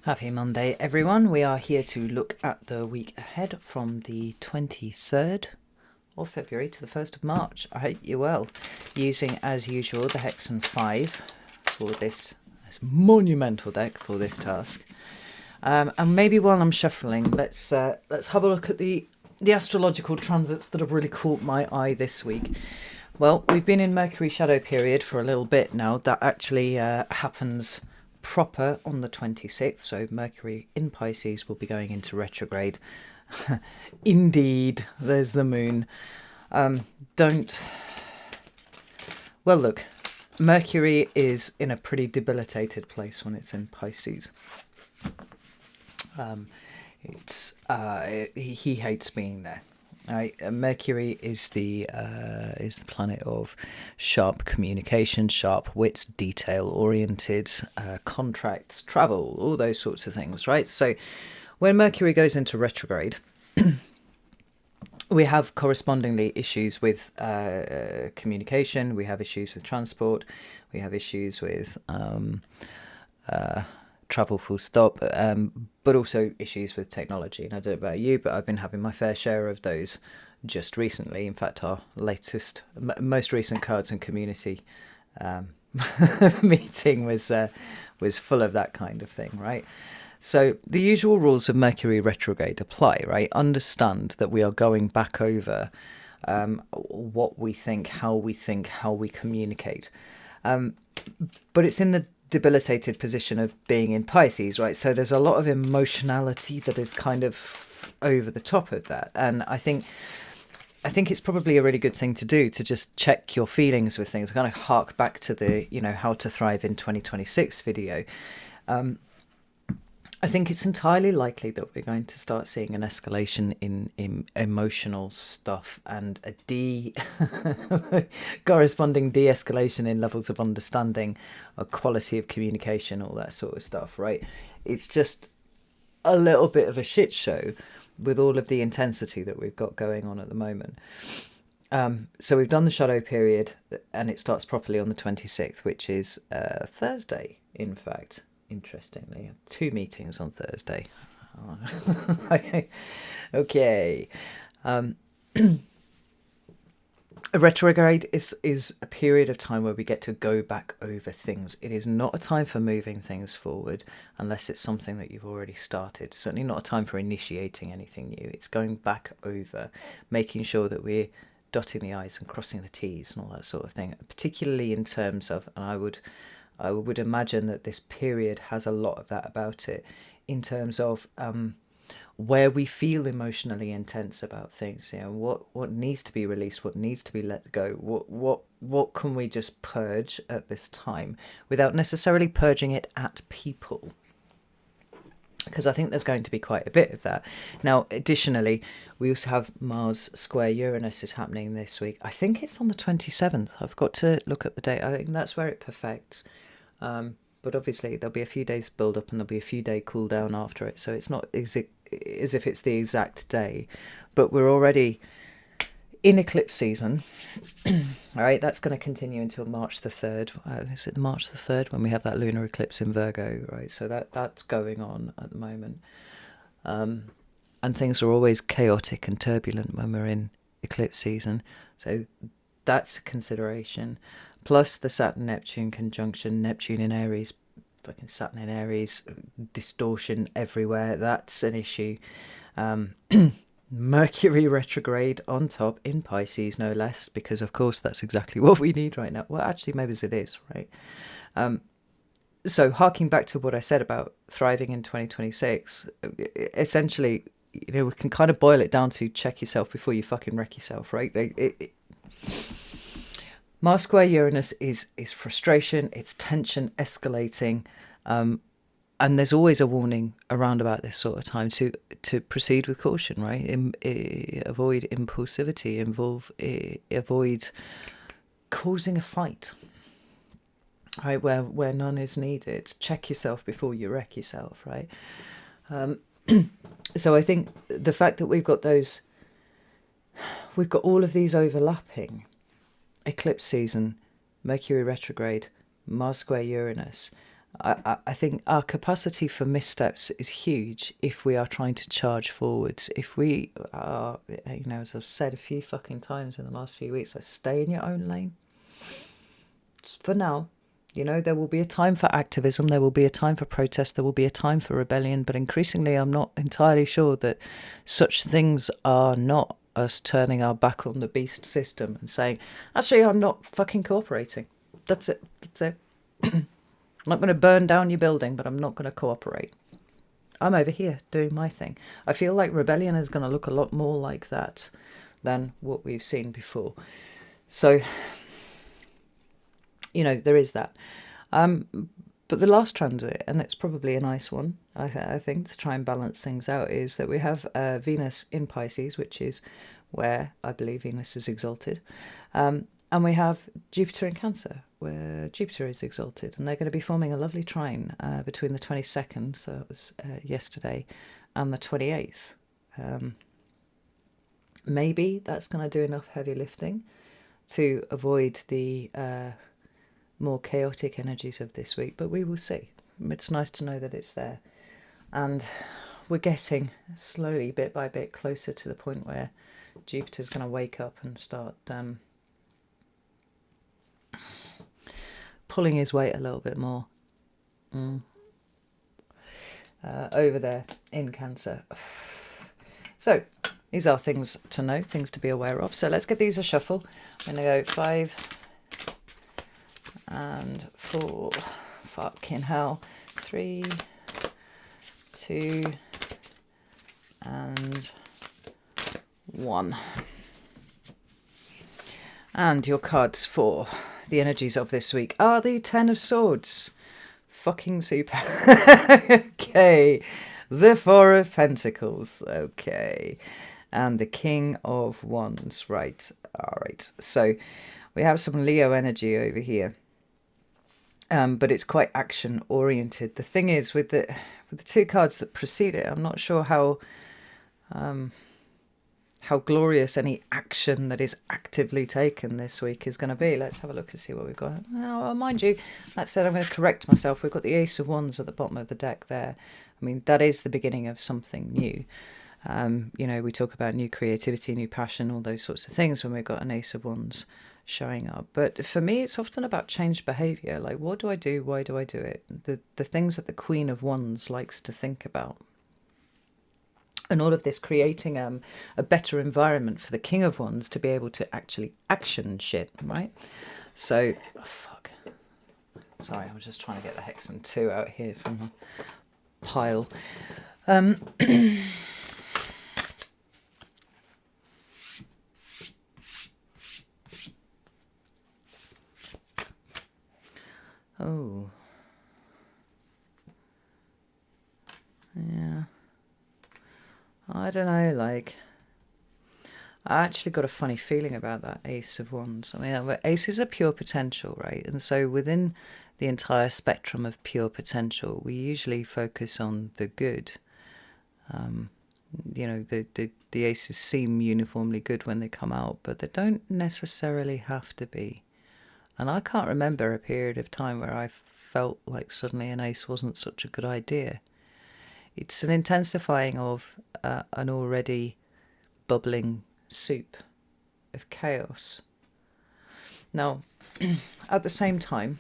Happy Monday, everyone. We are here to look at the week ahead from the 23rd of February to the 1st of March. I hope you're well. Using, as usual, the Hexen 5 for this monumental deck for this task. And maybe while I'm shuffling, let's have a look at the astrological transits that have really caught my eye this week. Well, we've been in Mercury shadow period for a little bit now. That actually happens proper on the 26th, so Mercury in Pisces will be going into retrograde. Indeed, there's the moon. Look, Mercury is in a pretty debilitated place when it's in Pisces. He hates being there. Mercury is the planet of sharp communication, sharp wits, detail-oriented, contracts, travel, all those sorts of things, right? So when Mercury goes into retrograde, we have correspondingly issues with communication, we have issues with transport, we have issues with travel full stop, but also issues with technology. And I don't know about you, but I've been having my fair share of those just recently. In fact, our most recent Cards and Community meeting was full of that kind of thing, right? So the usual rules of Mercury retrograde apply, right? Understand that we are going back over what we think, how we communicate. But it's in the debilitated position of being in Pisces, right? So there's a lot of emotionality that is kind of over the top of that. And I think it's probably a really good thing to do, to just check your feelings with things. I kind of hark back to the, how to thrive in 2026 video. I think it's entirely likely that we're going to start seeing an escalation in emotional stuff and a corresponding de-escalation in levels of understanding, a quality of communication, all that sort of stuff, right? It's just a little bit of a shit show with all of the intensity that we've got going on at the moment. So we've done the shadow period, and it starts properly on the 26th, which is Thursday, in fact. Interestingly, I have 2 meetings on Thursday. Okay. A retrograde is a period of time where we get to go back over things. It is not a time for moving things forward unless it's something that you've already started. Certainly not a time for initiating anything new. It's going back over, making sure that we're dotting the I's and crossing the T's and all that sort of thing, particularly in terms of, and I would imagine that this period has a lot of that about it, in terms of where we feel emotionally intense about things. What needs to be released, what needs to be let go, what can we just purge at this time without necessarily purging it at people. Because I think there's going to be quite a bit of that. Now, additionally, we also have Mars square Uranus is happening this week. I think it's on the 27th. I've got to look at the date. I think that's where it perfects. But obviously there'll be a few days build up and there'll be a few day cool down after it. So it's not as if it's the exact day, but we're already in eclipse season. All right, that's going to continue until March the 3rd. Is it March the 3rd when we have that lunar eclipse in Virgo, right? So that's going on at the moment. And things are always chaotic and turbulent when we're in eclipse season. So that's a consideration. Plus the Saturn-Neptune conjunction, Neptune in Aries, fucking Saturn in Aries, distortion everywhere. That's an issue. Mercury retrograde on top in Pisces, no less, because of course that's exactly what we need right now. Well, actually, maybe it is, right? So harking back to what I said about thriving in 2026, essentially, we can kind of boil it down to check yourself before you fucking wreck yourself, right? Mars square Uranus is frustration, it's tension escalating, and there's always a warning around about this sort of time to proceed with caution, right? Avoid impulsivity, avoid causing a fight, right? Where none is needed. Check yourself before you wreck yourself, right? So I think the fact that we've got all of these overlapping. Eclipse season, Mercury retrograde, Mars square Uranus, I think our capacity for missteps is huge if we are trying to charge forwards. If we are, as I've said a few fucking times in the last few weeks, stay in your own lane. Just for now. There will be a time for activism, there will be a time for protest, there will be a time for rebellion, but increasingly I'm not entirely sure that such things are not us turning our back on the beast system and saying, actually, I'm not fucking cooperating. That's it. I'm not going to burn down your building, but I'm not going to cooperate. I'm over here doing my thing. I feel like rebellion is going to look a lot more like that than what we've seen before. So, there is that. But the last transit, and it's probably a nice one, I think, to try and balance things out, is that we have Venus in Pisces, which is where I believe Venus is exalted. And we have Jupiter in Cancer, where Jupiter is exalted. And they're going to be forming a lovely trine between the 22nd, so it was yesterday, and the 28th. Maybe that's going to do enough heavy lifting to avoid the more chaotic energies of this week, but we will see. It's nice to know that it's there, and we're getting slowly, bit by bit, closer to the point where Jupiter's going to wake up and start pulling his weight a little bit more over there in Cancer. So these are things to know, things to be aware of. So let's give these a shuffle. I'm going to go 5 and 4, fucking hell, 3, 2, and 1. And your cards for the energies of this week are the 10 of Swords. Fucking super. Okay. The 4 of Pentacles. Okay. And the King of Wands. Right. All right. So we have some Leo energy over here. But it's quite action oriented. The thing is, with the 2 cards that precede it, I'm not sure how glorious any action that is actively taken this week is going to be. Let's have a look and see what we've got. Now, mind you, that said, I'm going to correct myself. We've got the Ace of Wands at the bottom of the deck there. I mean, that is the beginning of something new. We talk about new creativity, new passion, all those sorts of things when we've got an Ace of Wands showing up. But for me, it's often about changed behavior. Like, what do I do? Why do I do it? The things that the Queen of Wands likes to think about. And all of this creating a better environment for the King of Wands to be able to actually action shit, right? So, fuck. Sorry, I was just trying to get the Hexen 2 out here from the pile. Oh. Yeah. I don't know, like, I actually got a funny feeling about that Ace of Wands. I mean, aces are pure potential, right? And so within the entire spectrum of pure potential, we usually focus on the good. The aces seem uniformly good when they come out, but they don't necessarily have to be. And I can't remember a period of time where I felt like suddenly an ace wasn't such a good idea. It's an intensifying of an already bubbling soup of chaos. Now, at the same time,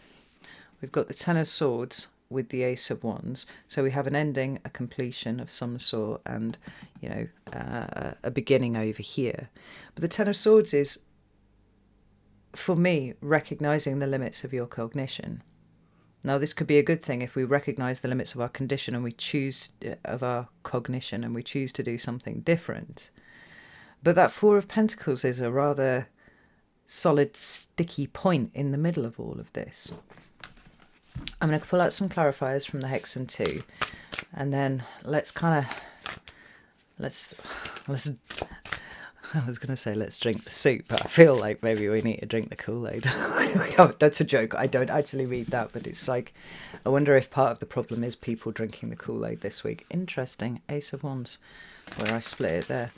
we've got the 10 of Swords with the Ace of Wands. So we have an ending, a completion of some sort, and, a beginning over here. But the 10 of Swords is, for me, recognizing the limits of your cognition. Now, this could be a good thing if we recognize the limits of our condition and we choose of our cognition and we choose to do something different. But that 4 of Pentacles is a rather solid, sticky point in the middle of all of this. I'm going to pull out some clarifiers from the Hexen 2, and then let's I was going to say let's drink the soup, but I feel like maybe we need to drink the Kool-Aid. That's a joke. I don't actually read that, but it's like, I wonder if part of the problem is people drinking the Kool-Aid this week. Interesting. Ace of Wands, where I split it there.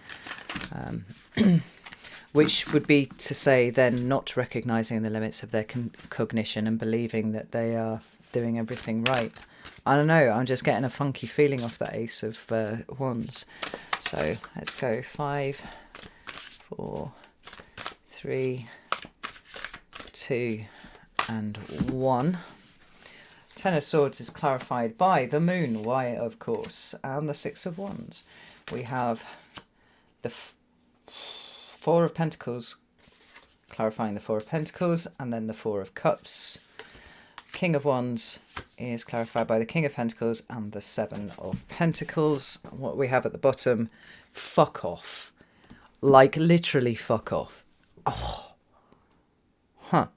Which would be to say then not recognising the limits of their cognition and believing that they are doing everything right. I don't know, I'm just getting a funky feeling off that Ace of Wands. So let's go 5, 4, 3, 2 and 1. Ten of Swords is clarified by the Moon, why of course, and the Six of Wands. We have the Four of Pentacles clarifying the Four of Pentacles, and then the Four of Cups. King of Wands is clarified by the King of Pentacles and the Seven of Pentacles. What we have at the bottom, fuck off. Like literally fuck off. Oh. Huh.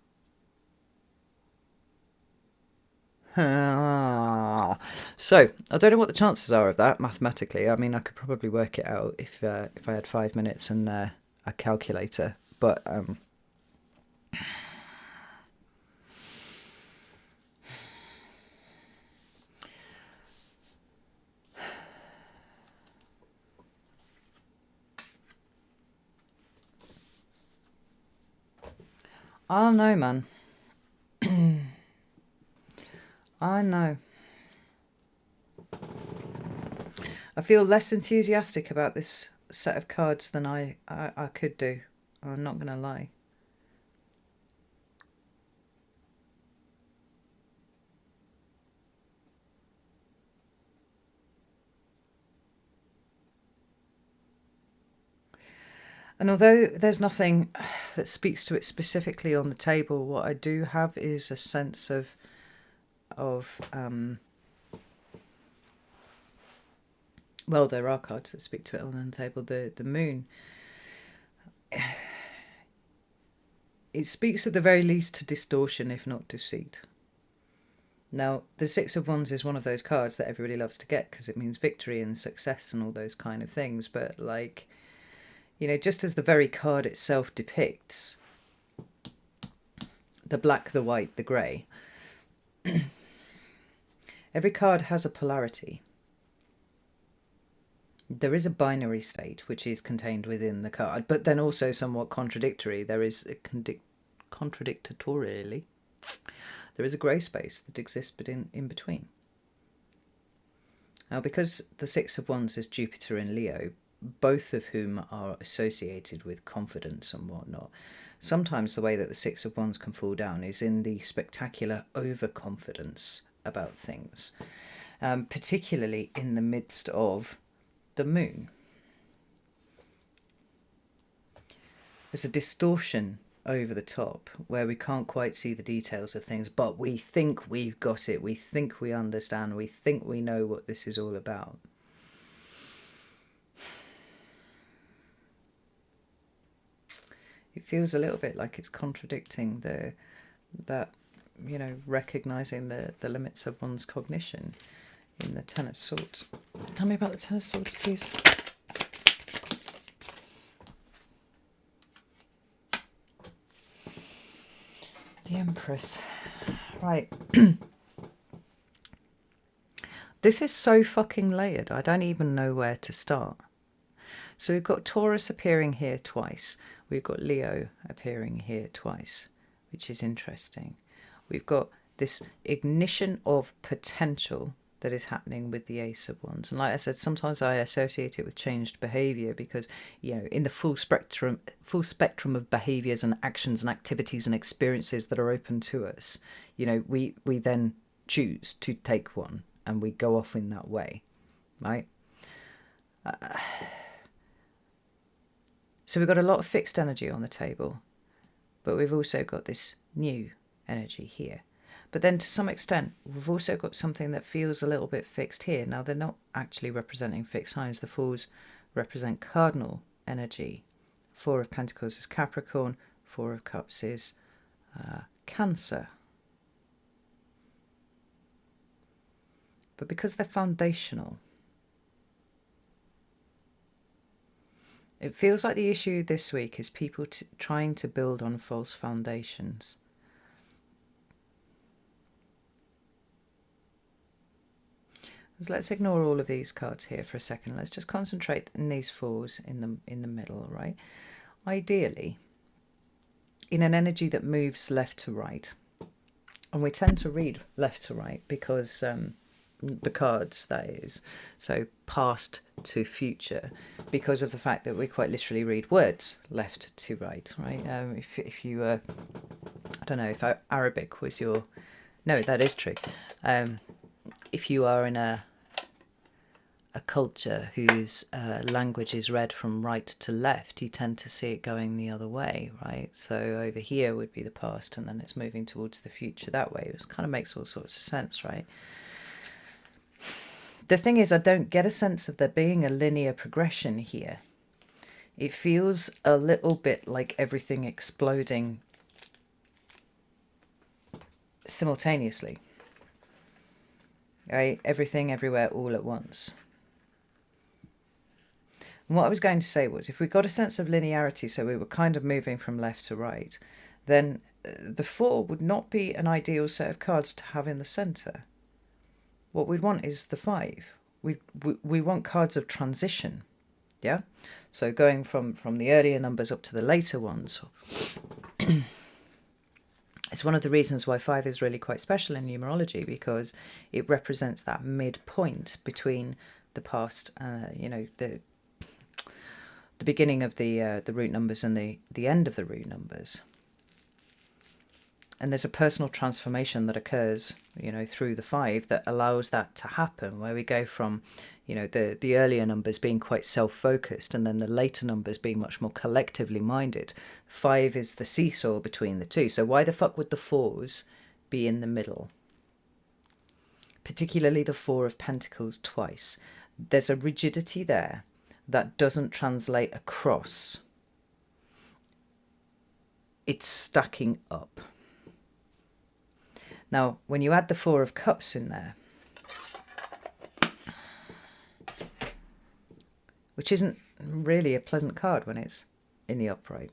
So I don't know what the chances are of that mathematically. I mean, I could probably work it out if I had 5 minutes and a calculator, but I don't know, man. I know. I feel less enthusiastic about this set of cards than I could do. I'm not going to lie. And although there's nothing that speaks to it specifically on the table, what I do have is a sense of well, there are cards that speak to it on the table. The Moon. It speaks at the very least to distortion, if not deceit. Now, the Six of Wands is one of those cards that everybody loves to get because it means victory and success and all those kind of things. But like, you know, just as the very card itself depicts the black, the white, the grey, every card has a polarity. There is a binary state which is contained within the card, but then also somewhat contradictory. There is a contradictorily, there is a grey space that exists in between. Now, because the Six of Wands is Jupiter and Leo, both of whom are associated with confidence and whatnot, sometimes the way that the Six of Wands can fall down is in the spectacular overconfidence about things, particularly in the midst of the Moon. There's a distortion over the top where we can't quite see the details of things, but we think we've got it, we think we understand, we think we know what this is all about. It feels a little bit like it's contradicting that you know, recognizing the limits of one's cognition in the Ten of Swords. Tell me about the Ten of Swords, please. The Empress. Right. This is so fucking layered. I don't even know where to start. So we've got Taurus appearing here twice. We've got Leo appearing here twice, which is interesting. We've got this ignition of potential that is happening with the Ace of Wands. And like I said, sometimes I associate it with changed behaviour because, you know, in the full spectrum of behaviours and actions and activities and experiences that are open to us, you know, we then choose to take one and we go off in that way, right? So we've got a lot of fixed energy on the table, but we've also got this new energy here. But then to some extent, we've also got something that feels a little bit fixed here. Now, they're not actually representing fixed signs. The Fools represent cardinal energy. Four of Pentacles is Capricorn. Four of Cups is Cancer. But because they're foundational, it feels like the issue this week is people trying to build on false foundations. So let's ignore all of these cards here for a second. Let's just concentrate in these fours in the middle, right? Ideally, in an energy that moves left to right, And we tend to read left to right because the cards, that is, so past to future, because of the fact that we quite literally read words left to right, right? If you, I don't know if Arabic was your, no, that is true. If you are in a culture whose language is read from right to left, you tend to see it going the other way, right? So over here would be the past, and then it's moving towards the future that way. It kind of makes all sorts of sense, right? The thing is, I don't get a sense of there being a linear progression here. It feels a little bit like everything exploding simultaneously, right? Everything, everywhere, all at once. And what I was going to say was, if we got a sense of linearity, so we were kind of moving from left to right, then the 4 would not be an ideal set of cards to have in the centre. What we'd want is the 5. We want cards of transition, yeah? So going from the earlier numbers up to the later ones. It's one of the reasons why 5 is really quite special in numerology, because it represents that midpoint between the past, the beginning of the root numbers and the end of the root numbers. And there's a personal transformation that occurs, through the 5 that allows that to happen, where we go from, the earlier numbers being quite self-focused and then the later numbers being much more collectively minded. 5 is the seesaw between the two. So why the fuck would the 4s be in the middle? Particularly the 4 of Pentacles twice. There's a rigidity there that doesn't translate across. It's stacking up. Now, when you add the 4 of Cups in there, which isn't really a pleasant card when it's in the upright.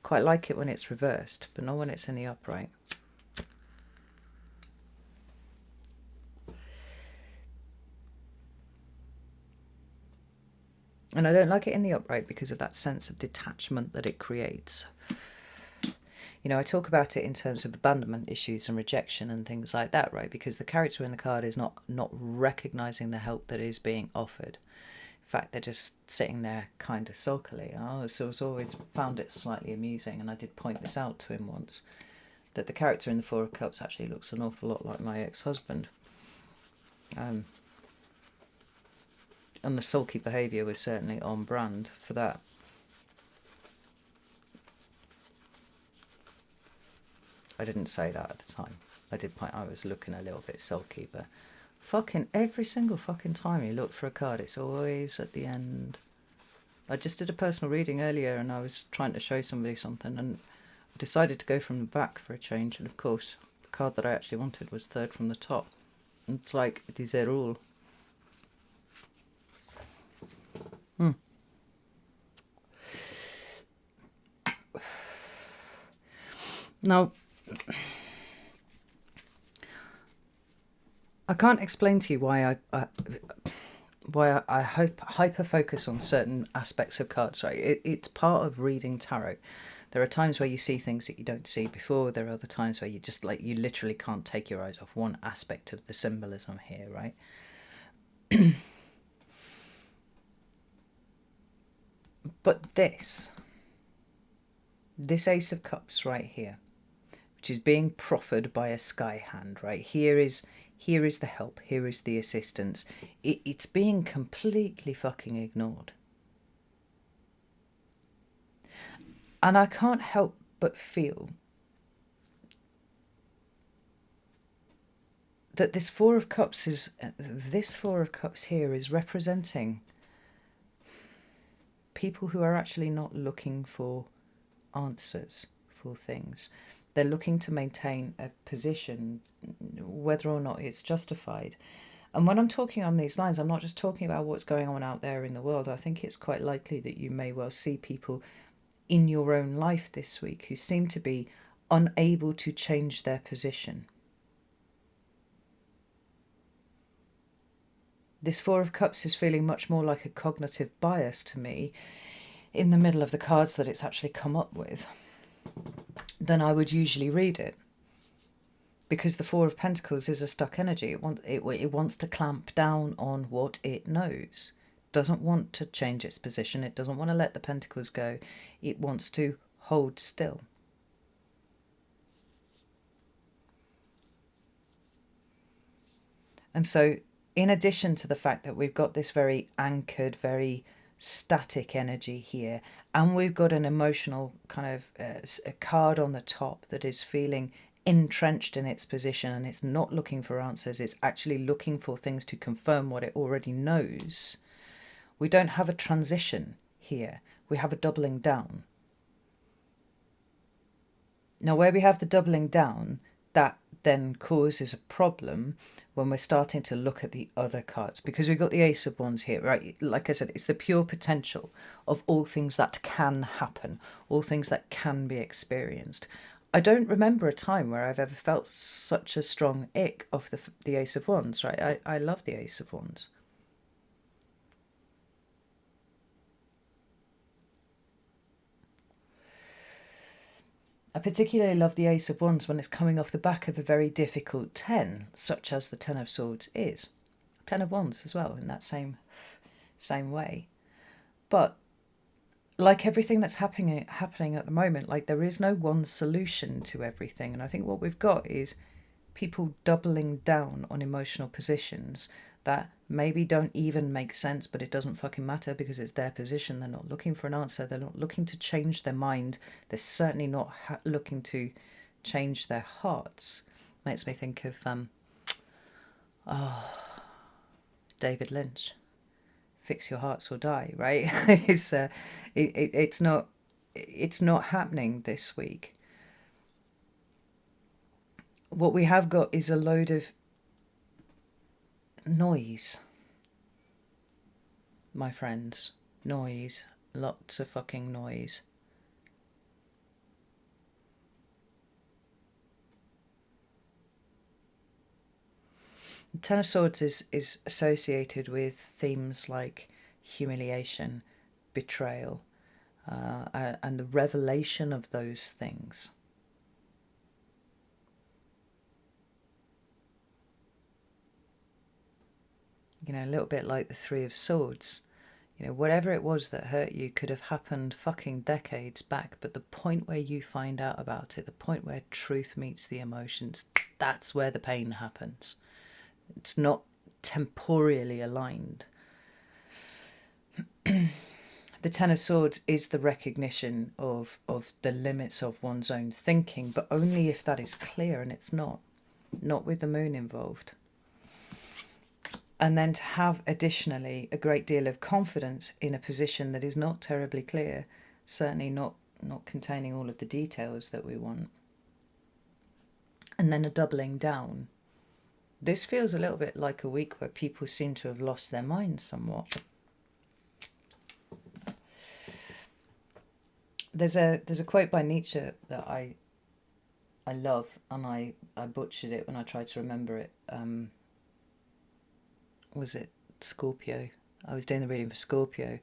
Quite like it when it's reversed, but not when it's in the upright. And I don't like it in the upright because of that sense of detachment that it creates. I talk about it in terms of abandonment issues and rejection and things like that, right? Because the character in the card is not recognizing the help that is being offered. In fact, they're just sitting there kind of sulkily. So I've always found it slightly amusing, and I did point this out to him once, that the character in the 4 of Cups actually looks an awful lot like my ex-husband. And the sulky behaviour was certainly on brand for that. I didn't say that at the time. I did point I was looking a little bit sulky, but fucking every single fucking time you look for a card, it's always at the end. I just did a personal reading earlier, and I was trying to show somebody something, and I decided to go from the back for a change, and of course, the card that I actually wanted was 3rd from the top. And it's like, it is their all. Now, I can't explain to you why I hyper focus on certain aspects of cards, right? It's part of reading tarot. There are times where you see things that you don't see before. There are other times where you just you literally can't take your eyes off one aspect of the symbolism here, right? But this Ace of Cups right here, which is being proffered by a sky hand, right? Here is the help, here is the assistance. It's being completely fucking ignored. And I can't help but feel that this 4 of Cups here is representing people who are actually not looking for answers for things. They're looking to maintain a position, whether or not it's justified. And when I'm talking on these lines, I'm not just talking about what's going on out there in the world. I think it's quite likely that you may well see people in your own life this week who seem to be unable to change their position. This 4 of Cups is feeling much more like a cognitive bias to me in the middle of the cards that it's actually come up with than I would usually read it. because the Four of Pentacles is a stuck energy. It wants to clamp down on what it knows. Doesn't want to change its position. It doesn't want to let the Pentacles go. It wants to hold still. And so, in addition to the fact that we've got this very anchored, very static energy here, and we've got an emotional kind of a card on the top that is feeling entrenched in its position, and it's not looking for answers, it's actually looking for things to confirm what it already knows. We don't have a transition here, we have a doubling down. Now, where we have the doubling down, that then causes a problem when we're starting to look at the other cards, because we've got the Ace of Wands here, right? Like I said, it's the pure potential of all things that can happen, all things that can be experienced. I don't remember a time where I've ever felt such a strong ick of the Ace of Wands, right? I love the Ace of Wands. I particularly love the Ace of Wands when it's coming off the back of a very difficult 10, such as the Ten of Swords is. Ten of Wands as well, in that same way. But like everything that's happening at the moment, like there is no one solution to everything. And I think what we've got is people doubling down on emotional positions that maybe don't even make sense, but it doesn't fucking matter because it's their position. They're not looking for an answer. They're not looking to change their mind. They're certainly not looking to change their hearts. Makes me think of David Lynch. Fix your hearts or die, right? It's not happening this week. What we have got is a load of noise, my friends. Noise. Lots of fucking noise. The Ten of Swords is associated with themes like humiliation, betrayal, and the revelation of those things. You know, a little bit like the Three of Swords. You know, whatever it was that hurt you could have happened fucking decades back, but the point where you find out about it, the point where truth meets the emotions, that's where the pain happens. It's not temporally aligned. The Ten of Swords is the recognition of the limits of one's own thinking, but only if that is clear, and it's not with the moon involved. And then to have additionally a great deal of confidence in a position that is not terribly clear, certainly not containing all of the details that we want. And then a doubling down. This feels a little bit like a week where people seem to have lost their minds somewhat. There's a quote by Nietzsche that I love, and I butchered it when I tried to remember it. Was it Scorpio? I was doing the reading for Scorpio. It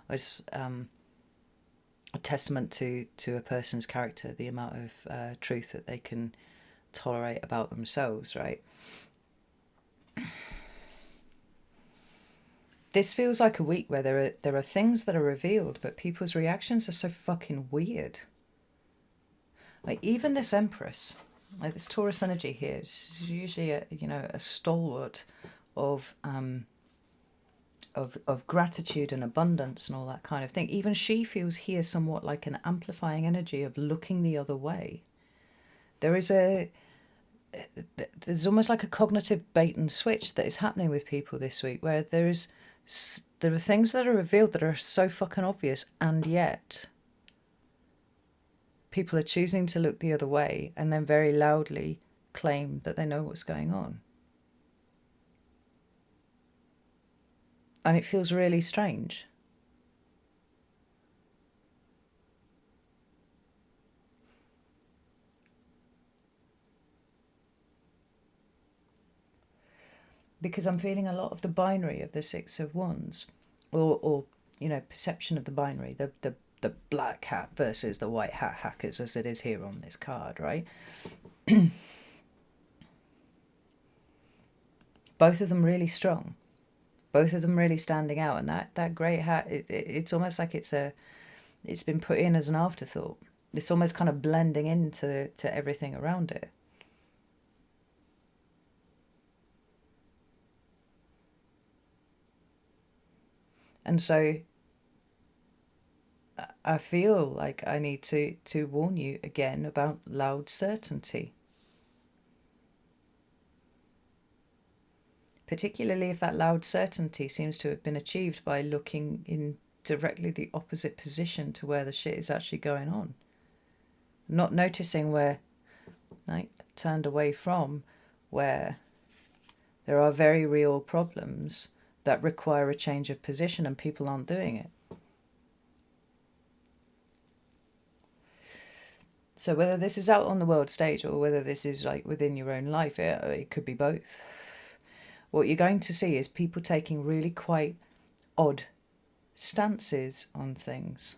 was a testament to a person's character, the amount of truth that they can tolerate about themselves, right? This feels like a week where there are things that are revealed, but people's reactions are so fucking weird. Like even this Empress, like this Taurus energy here, is usually a stalwart of gratitude and abundance and all that kind of thing. Even she feels here somewhat like an amplifying energy of looking the other way. There's almost like a cognitive bait and switch that is happening with people this week, where there are things that are revealed that are so fucking obvious, and yet people are choosing to look the other way and then very loudly claim that they know what's going on. And it feels really strange. Because I'm feeling a lot of the binary of the Six of Wands, or perception of the binary, the black hat versus the white hat hackers, as it is here on this card, right? Both of them really strong. Both of them really standing out. And that grey hat, it's almost like it's been put in as an afterthought. It's almost kind of blending into everything around it. And so I feel like I need to warn you again about loud certainty. Particularly if that loud certainty seems to have been achieved by looking in directly the opposite position to where the shit is actually going on. Not noticing where, like, turned away from, where there are very real problems that require a change of position and people aren't doing it. So whether this is out on the world stage or whether this is like within your own life, it could be both. What you're going to see is people taking really quite odd stances on things.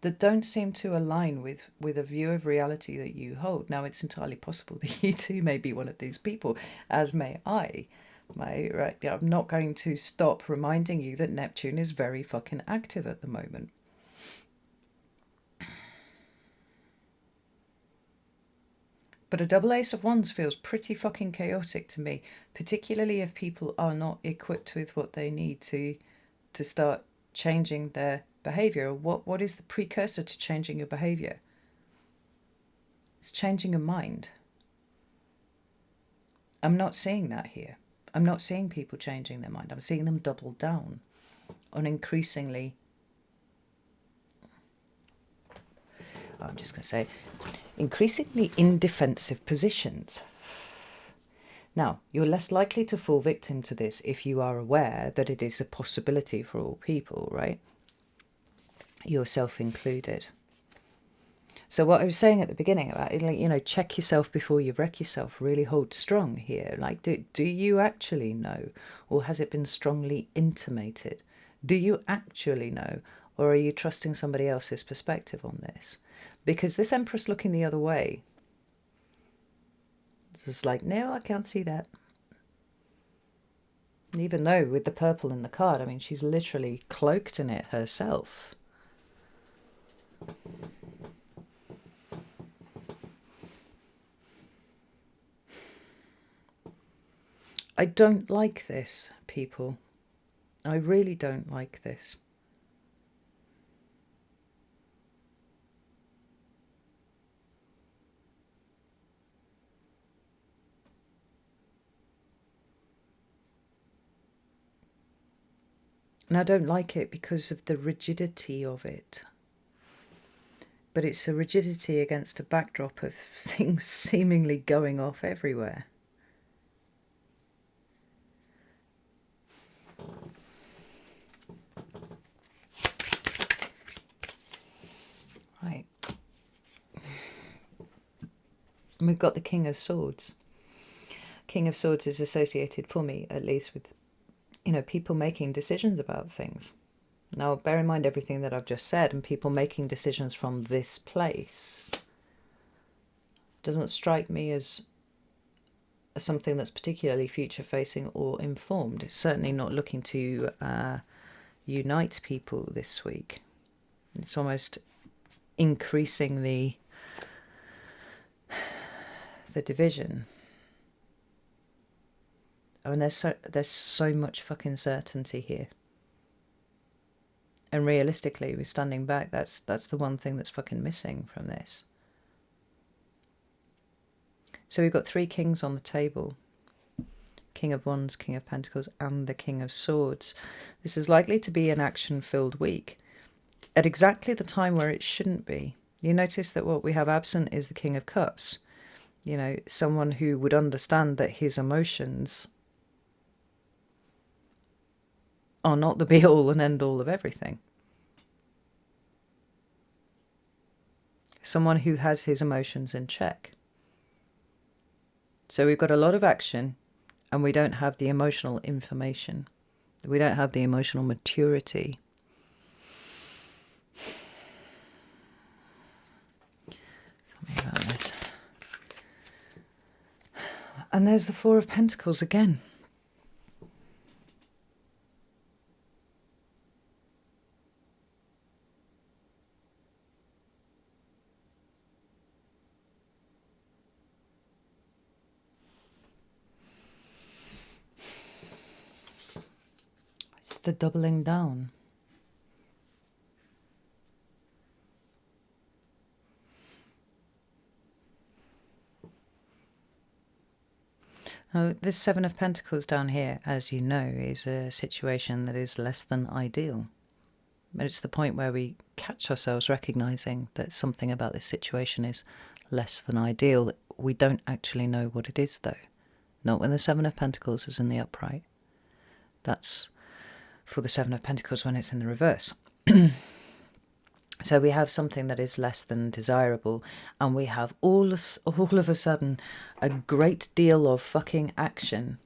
That don't seem to align with a view of reality that you hold. Now, it's entirely possible that you too may be one of these people, as may I. Right, I'm not going to stop reminding you that Neptune is very fucking active at the moment. But a double ace of wands feels pretty fucking chaotic to me, particularly if people are not equipped with what they need to start changing their behavior. What is the precursor to changing your behavior? It's changing your mind. I'm not seeing that here. I'm not seeing people changing their mind. I'm seeing them double down on increasingly, I'm just going to say, increasingly indefensive positions. Now, you're less likely to fall victim to this if you are aware that it is a possibility for all people, right? Yourself included. So what I was saying at the beginning about, like, check yourself before you wreck yourself, really hold strong here. Like, do you actually know, or has it been strongly intimated? Do you actually know, or are you trusting somebody else's perspective on this? Because this Empress looking the other way, it's just like, no, I can't see that. Even though with the purple in the card, I mean, she's literally cloaked in it herself. I don't like this, people. I really don't like this. And I don't like it because of the rigidity of it. But it's a rigidity against a backdrop of things seemingly going off everywhere. Right. And we've got the King of Swords. King of Swords is associated, for me at least, with, people making decisions about things. Now, bear in mind everything that I've just said, and people making decisions from this place doesn't strike me as something that's particularly future-facing or informed. It's certainly not looking to unite people this week. It's almost increasing the division. I mean, there's so much fucking certainty here. And realistically, we're standing back. That's the one thing that's fucking missing from this. So we've got three kings on the table. King of Wands, King of Pentacles, and the King of Swords. This is likely to be an action-filled week at exactly the time where it shouldn't be. You notice that what we have absent is the King of Cups. Someone who would understand that his emotions are not the be-all and end-all of everything. Someone who has his emotions in check. So we've got a lot of action, and we don't have the emotional information. We don't have the emotional maturity. Tell me about And there's the Four of Pentacles again. It's the doubling down. Now, this Seven of Pentacles down here, as you know, is a situation that is less than ideal. But it's the point where we catch ourselves recognizing that something about this situation is less than ideal. We don't actually know what it is, though. Not when the Seven of Pentacles is in the upright. That's for the Seven of Pentacles when it's in the reverse. So we have something that is less than desirable, and we have all of a sudden a great deal of fucking action.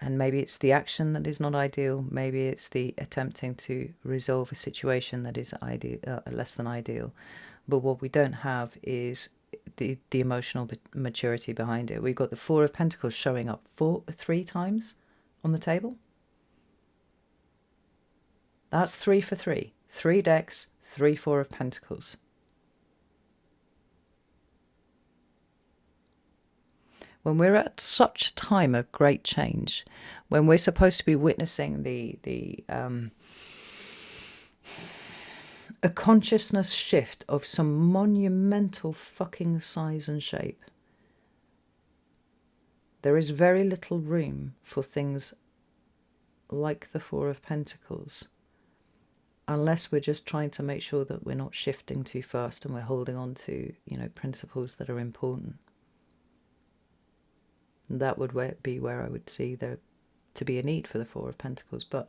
And maybe it's the action that is not ideal. Maybe it's the attempting to resolve a situation that is less than ideal. But what we don't have is the emotional maturity behind it. We've got the Four of Pentacles showing up 3 times on the table. That's 3 for 3. 3 decks, 3 Four of Pentacles. When we're at such a time of great change, when we're supposed to be witnessing a consciousness shift of some monumental fucking size and shape, there is very little room for things like the Four of Pentacles, unless we're just trying to make sure that we're not shifting too fast and we're holding on to, principles that are important. And that would be where I would see there to be a need for the Four of Pentacles. But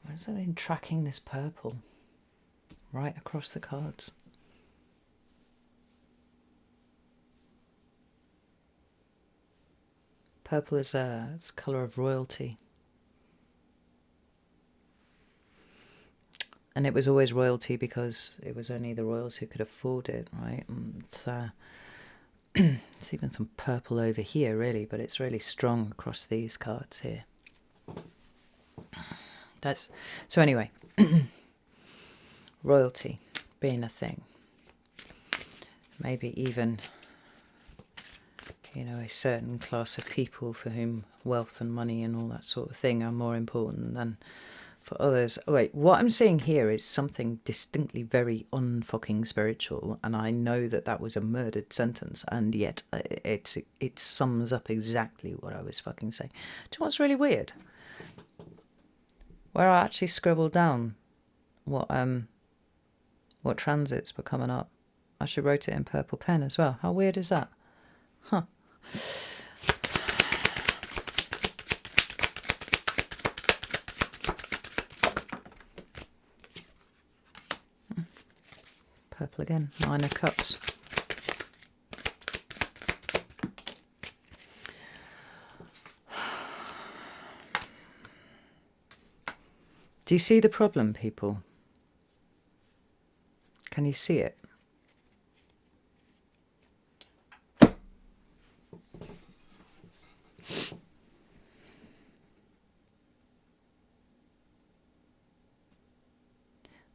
what is it in tracking this purple right across the cards? Purple is it's colour of royalty. And it was always royalty because it was only the royals who could afford it, right? And it's even some purple over here, really, but it's really strong across these cards here. So anyway, royalty being a thing. Maybe even, a certain class of people for whom wealth and money and all that sort of thing are more important than for others. Oh, wait, what I'm seeing here is something distinctly very unfucking spiritual, and I know that was a murdered sentence, and yet it sums up exactly what I was fucking saying. Do you know what's really weird? Where I actually scribbled down what transits were coming up, I actually wrote it in purple pen as well. How weird is that? Huh. Purple again, Nine of Cups. Do you see the problem, people? Can you see it?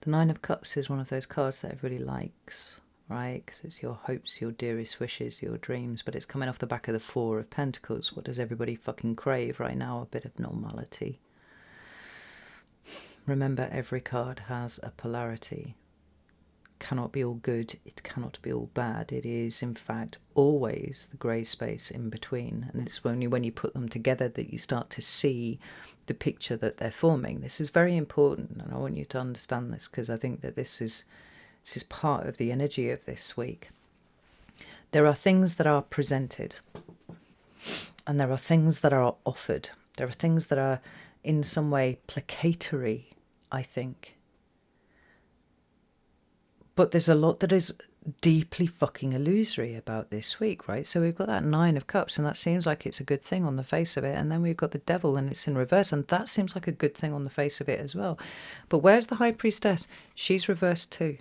The Nine of Cups is one of those cards that everybody likes, right? Because it's your hopes, your dearest wishes, your dreams, but it's coming off the back of the Four of Pentacles. What does everybody fucking crave right now? A bit of normality. Remember, every card has a polarity. Cannot be all good, it cannot be all bad. It is, in fact, always the grey space in between. And it's only when you put them together that you start to see the picture that they're forming. This is very important, and I want you to understand this, because I think that this is part of the energy of this week. There are things that are presented, and there are things that are offered. There are things that are in some way placatory, I think. But there's a lot that is deeply fucking illusory about this week, right? So we've got that Nine of Cups, and that seems like it's a good thing on the face of it. And then we've got the Devil, and it's in reverse, and that seems like a good thing on the face of it as well. But where's the High Priestess? She's reversed too.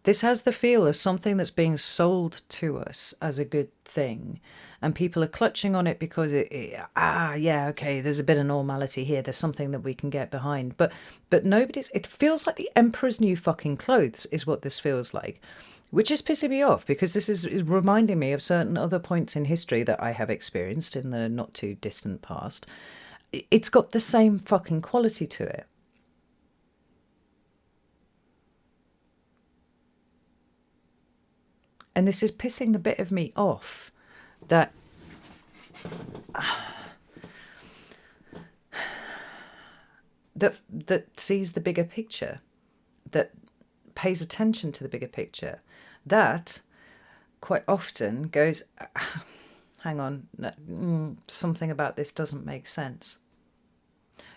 This has the feel of something that's being sold to us as a good thing, and people are clutching on it because yeah, okay, there's a bit of normality here, there's something that we can get behind, but nobody's, it feels like the emperor's new fucking clothes is what this feels like, which is pissing me off, because this is reminding me of certain other points in history that I have experienced in the not too distant past. It's got the same fucking quality to it. And this is pissing the bit of me off that that sees the bigger picture, that pays attention to the bigger picture, that quite often goes, hang on, something about this doesn't make sense.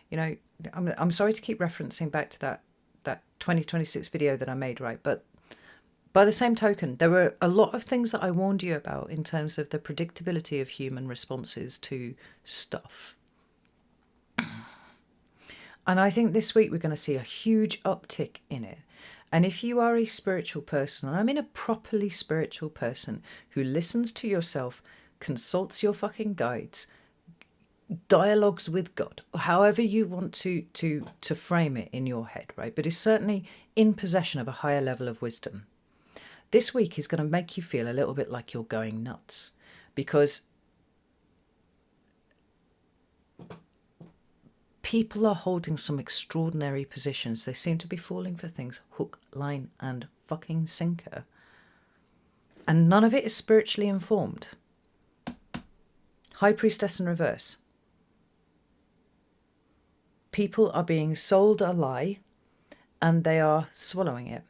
You know, I'm sorry to keep referencing back to that 2026 video that I made, right? But by the same token, there were a lot of things that I warned you about in terms of the predictability of human responses to stuff. And I think this week we're going to see a huge uptick in it. And if you are a spiritual person, and I mean a properly spiritual person who listens to yourself, consults your fucking guides, dialogues with God, however you want to frame it in your head, right? But is certainly in possession of a higher level of wisdom. This week is going to make you feel a little bit like you're going nuts, because people are holding some extraordinary positions. They seem to be falling for things hook, line, and fucking sinker. And none of it is spiritually informed. High Priestess in reverse. People are being sold a lie and they are swallowing it.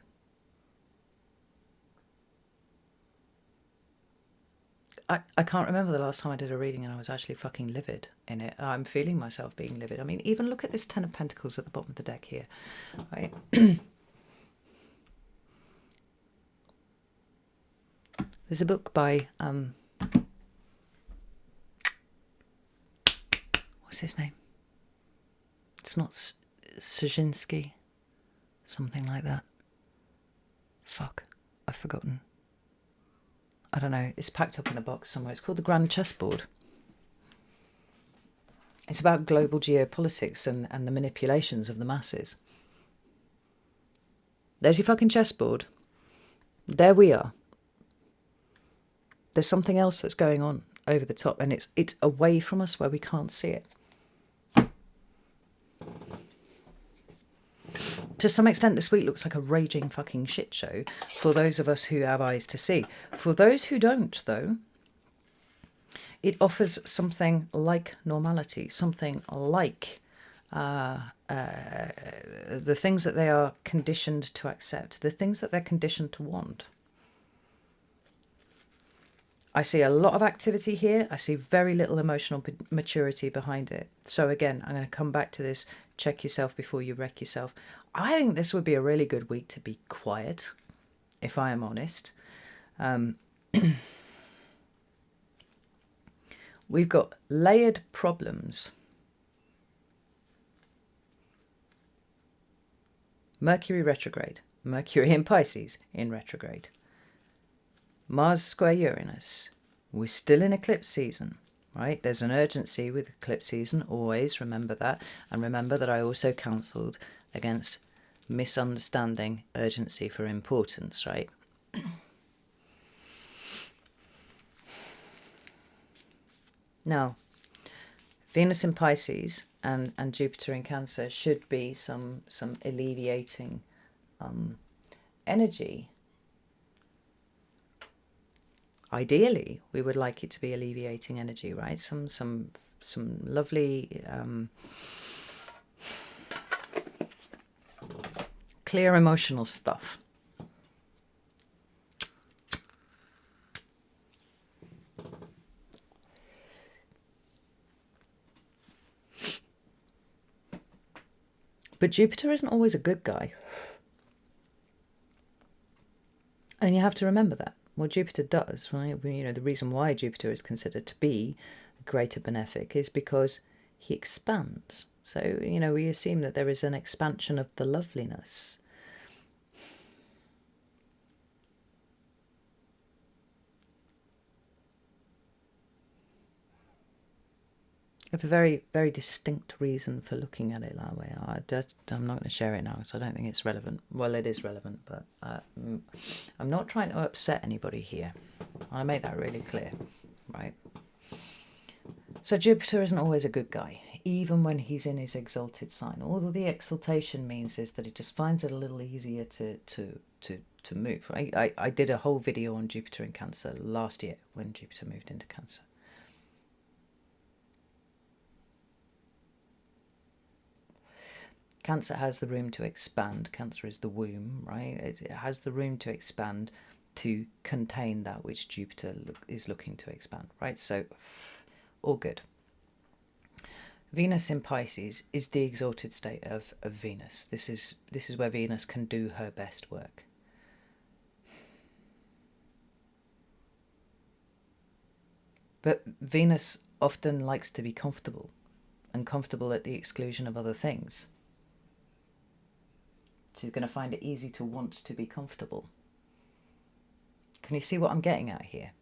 I can't remember the last time I did a reading and I was actually fucking livid in it. I'm feeling myself being livid. I mean, even look at this Ten of Pentacles at the bottom of the deck here. Right? There's a book by, what's his name? It's not Szynski, something like that. Fuck, I've forgotten. I don't know, it's packed up in a box somewhere. It's called The Grand Chessboard. It's about global geopolitics and the manipulations of the masses. There's your fucking chessboard. There we are. There's something else that's going on over the top, and it's away from us where we can't see it. To some extent, this week looks like a raging fucking shit show for those of us who have eyes to see. For those who don't, though, it offers something like normality, something like the things that they are conditioned to accept, the things that they're conditioned to want. I see a lot of activity here. I see very little emotional maturity behind it. So again, I'm going to come back to this. Check yourself before you wreck yourself. I think this would be a really good week to be quiet, if I am honest. We've got layered problems. Mercury retrograde. Mercury in Pisces in retrograde. Mars square Uranus. We're still in eclipse season, right? There's an urgency with eclipse season, always remember that. And remember that I also counselled against misunderstanding urgency for importance, right? Now, Venus in Pisces and Jupiter in Cancer should be some alleviating energy. Ideally, we would like it to be alleviating energy, right? Some lovely clear emotional stuff. But Jupiter isn't always a good guy. And you have to remember that. What Jupiter does, right? You know, the reason why Jupiter is considered to be a greater benefic is because he expands. So, you know, we assume that there is an expansion of the loveliness. I have a very, very distinct reason for looking at it that way. I'm not going to share it now, so I don't think it's relevant. Well, it is relevant, but I'm not trying to upset anybody here. I make that really clear, right? So Jupiter isn't always a good guy, even when he's in his exalted sign. All the exaltation means is that it just finds it a little easier to move. I did a whole video on Jupiter in Cancer last year when Jupiter moved into Cancer. Cancer has the room to expand. Cancer is the womb, right? It has the room to expand, to contain that which Jupiter is looking to expand, right? So, all good. Venus in Pisces is the exalted state of Venus. This is where Venus can do her best work. But Venus often likes to be comfortable, and comfortable at the exclusion of other things. She's going to find it easy to want to be comfortable. Can you see what I'm getting at here?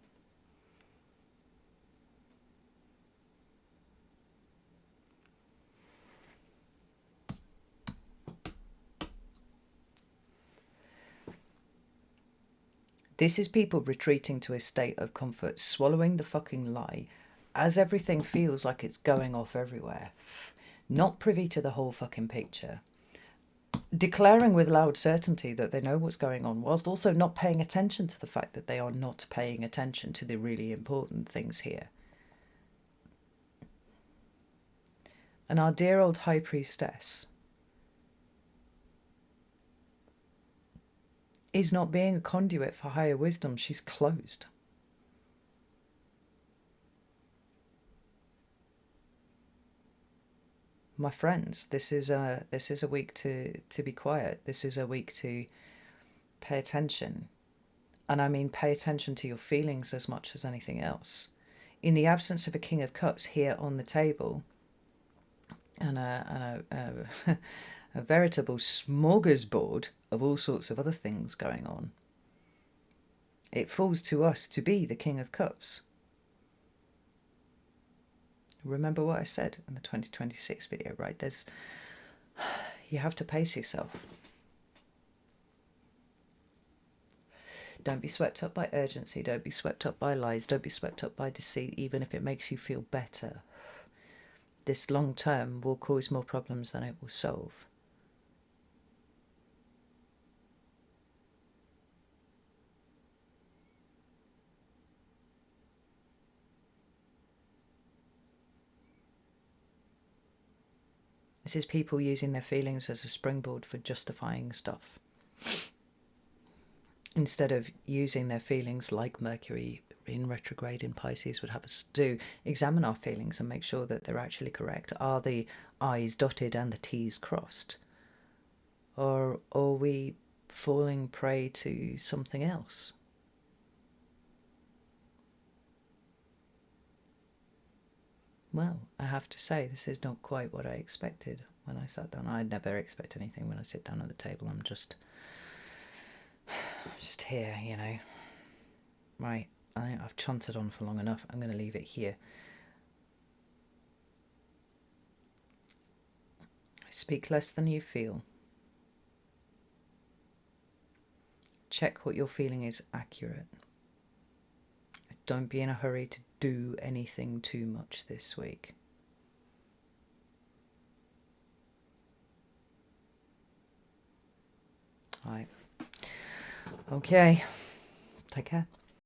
This is people retreating to a state of comfort, swallowing the fucking lie as everything feels like it's going off everywhere. Not privy to the whole fucking picture. Declaring with loud certainty that they know what's going on, whilst also not paying attention to the fact that they are not paying attention to the really important things here. And our dear old High Priestess is not being a conduit for higher wisdom. She's closed. My friends, this is a week to be quiet. This is a week to pay attention. And I mean pay attention to your feelings as much as anything else. In the absence of a King of Cups here on the table, and a veritable smorgasbord of all sorts of other things going on, it falls to us to be the King of Cups. Remember what I said in the 2026 video, right? You have to pace yourself. Don't be swept up by urgency. Don't be swept up by lies. Don't be swept up by deceit, even if it makes you feel better. This long term will cause more problems than it will solve. This is people using their feelings as a springboard for justifying stuff, instead of using their feelings like Mercury in retrograde in Pisces would have us do, examine our feelings and make sure that they're actually correct. Are the I's dotted and the T's crossed? Or are we falling prey to something else? Well, I have to say, this is not quite what I expected when I sat down. I never expect anything when I sit down at the table. I'm just here, you know. Right, I think I've chanted on for long enough. I'm going to leave it here. Speak less than you feel. Check what you're feeling is accurate. Don't be in a hurry to do anything too much this week. All right. Okay. Take care.